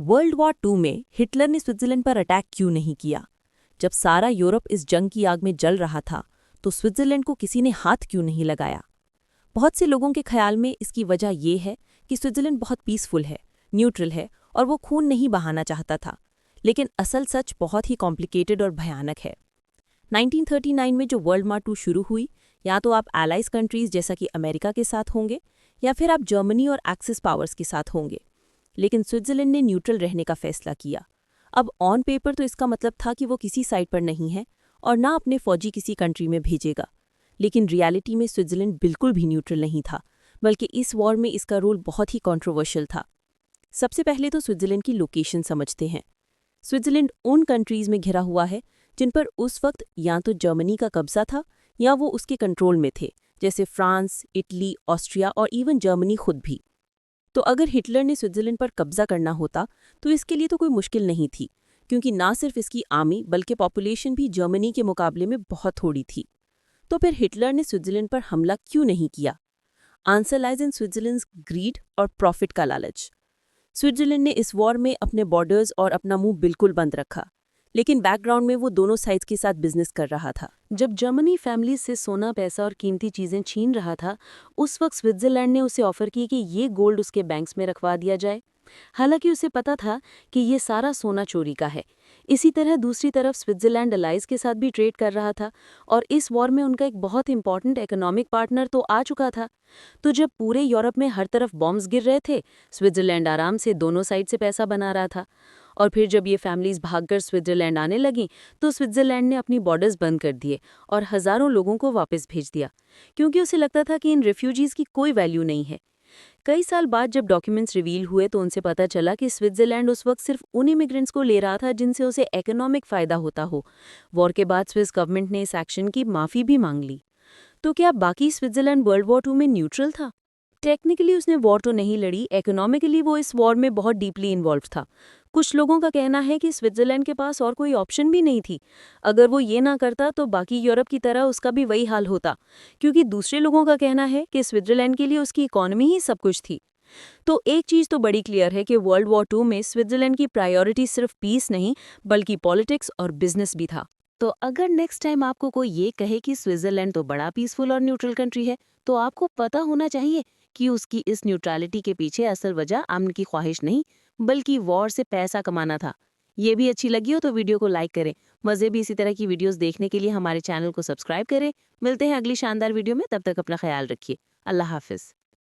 World war 2 में Hitler ने Switzerland पर अटैक क्यों नहीं किया? जब सारा यूरोप इस जंग की आग में जल रहा था तो स्विट्जरलैंड को किसी ने हाथ क्यों नहीं लगाया? बहुत से लोगों के ख्याल में इसकी वजह ये है कि स्विट्जरलैंड बहुत पीसफुल है, न्यूट्रल है और वो खून नहीं बहाना चाहता था। लेकिन असल सच बहुत ही कॉम्प्लिकेटेड और भयानक है। 1939 में जो वर्ल्ड वॉर 2 शुरू हुई, या तो आप एलाइज कंट्रीज जैसा कि अमेरिका के साथ होंगे या फिर आप जर्मनी और एक्सिस पावर्स के साथ होंगे। लेकिन स्विट्जरलैंड ने न्यूट्रल रहने का फैसला किया। अब ऑन पेपर तो इसका मतलब था कि वो किसी साइड पर नहीं है और ना अपने फौजी किसी कंट्री में भेजेगा। लेकिन रियलिटी में स्विट्जरलैंड बिल्कुल भी न्यूट्रल नहीं था, बल्कि इस वॉर में इसका रोल बहुत ही कंट्रोवर्शियल था। सबसे पहले तो स्विट्जरलैंड की लोकेशन समझते हैं। स्विट्जरलैंड उन कंट्रीज में घिरा हुआ है जिन पर उस वक्त या तो जर्मनी का कब्जा था या वो उसके कंट्रोल में थे, जैसे फ्रांस, इटली, ऑस्ट्रिया और इवन जर्मनी खुद भी। तो अगर हिटलर ने स्विट्जरलैंड पर कब्जा करना होता तो इसके लिए तो कोई मुश्किल नहीं थी, क्योंकि ना सिर्फ इसकी आर्मी बल्कि पॉपुलेशन भी जर्मनी के मुकाबले में बहुत थोड़ी थी। तो फिर हिटलर ने स्विट्जरलैंड पर हमला क्यों नहीं किया? आंसर लाइज इन स्विट्जरलैंड्स ग्रीड और प्रॉफिट का लालच। स्विट्जरलैंड ने इस वॉर में अपने बॉर्डर्स और अपना मुंह बिल्कुल बंद रखा, लेकिन बैकग्राउंड में वो दोनों साइड्स के साथ बिजनेस कर रहा था। जब जर्मनी फैमिली से सोना, पैसा और कीमती चीजें छीन रहा था, उस वक्त स्विट्जरलैंड ने उसे ऑफर की कि ये गोल्ड उसके बैंक्स में रखवा दिया जाए। हालांकि उसे पता था कि ये सारा सोना चोरी का है। इसी तरह दूसरी तरफ स्विट्जरलैंड अलाइज के साथ भी ट्रेड कर रहा था और इस वॉर में उनका एक बहुत इंपॉर्टेंट इकोनॉमिक पार्टनर तो आ चुका था। तो जब पूरे यूरोप में हर तरफ बॉम्ब्स गिर रहे थे, स्विट्जरलैंड आराम से दोनों साइड से पैसा बना रहा था। और फिर जब ये फैमिलीज भागकर स्विट्जरलैंड आने लगीं, तो स्विट्जरलैंड ने अपनी बॉर्डर्स बंद कर दिए और हजारों लोगों को वापस भेज दिया, क्योंकि उसे लगता था कि इन रिफ्यूजीज की कोई वैल्यू नहीं है। कई साल बाद जब डॉक्यूमेंट्स रिवील हुए तो उनसे पता चला कि स्विट्जरलैंड उस वक्त सिर्फ उन इमिग्रेंट्स को ले रहा था जिनसे उसे इकोनॉमिक फायदा होता हो। वॉर के बाद स्विस गवर्नमेंट ने इस एक्शन की माफी भी मांग ली। तो क्या बाकी स्विट्जरलैंड वर्ल्ड वॉर 2 में न्यूट्रल था? टेक्निकली उसने वॉर तो नहीं लड़ी, इकोनॉमिकली वो इस वॉर में बहुत डीपली इन्वॉल्व था। कुछ लोगों का कहना है कि स्विट्जरलैंड के पास और कोई ऑप्शन भी नहीं थी। अगर वो ये ना करता तो बाकी यूरोप की तरह उसका भी वही हाल होता, क्योंकि दूसरे लोगों का कहना है कि स्विट्जरलैंड के लिए उसकी इकोनॉमी ही सब कुछ थी। तो एक चीज तो बड़ी क्लियर है कि वर्ल्ड वॉर 2 में स्विट्जरलैंड की प्रायोरिटी सिर्फ पीस नहीं, बल्कि पॉलिटिक्स और बिजनेस भी था। तो अगर नेक्स्ट टाइम आपको कोई ये कहे कि स्विट्जरलैंड तो बड़ा पीसफुल और न्यूट्रल कंट्री है, तो आपको पता होना चाहिए कि उसकी इस न्यूट्रलिटी के पीछे असल वजह अमन की ख्वाहिश नहीं, बल्कि वॉर से पैसा कमाना था। ये भी अच्छी लगी हो तो वीडियो को लाइक करें। मज़े भी इसी तरह की वीडियोस देखने के लिए हमारे चैनल को सब्सक्राइब करें। मिलते हैं अगली शानदार वीडियो में, तब तक अपना ख्याल रखिए। अल्लाह हाफिज़।